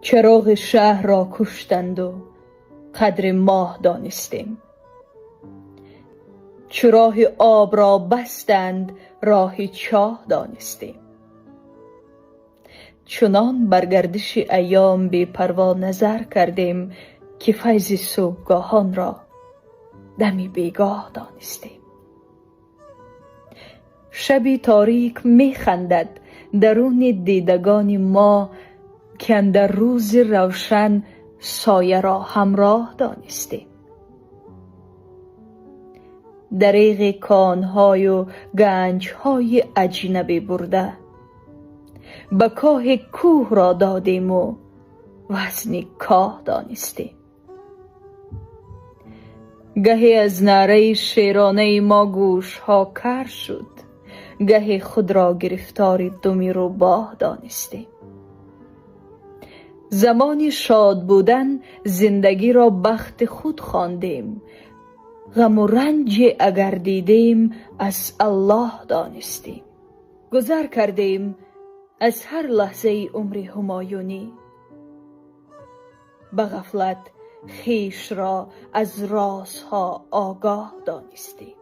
چراغ شهر را کشتند و قدر ماه دانستیم. چو راه آب را بستند راه چاه دانستیم. چنان بر گردش ایام بی پروا نظر کردیم که فیض صبحگاهان را دمی بیگاه دانستیم. شبی تاریک می خندد درون دیدگان ما که اندر روز روشن سایه را همراه دانستیم. دریغ کانهای و گنجهای اجنبی برده به کاه کوه را دادیم و وزن کاه دانستیم. گهی از نعره شیرانه ما گوش ها کر شد، گهی خود را گرفتار دمی روباه دانستیم. زمانی شاد بودن زندگی را بخت خود خواندیم، غم و رنج اگر دیدیم از الله دانستیم. گذر کردیم از هر لحظه عمر همایونی، به غفلت خویش را از رازها آگاه دانستیم.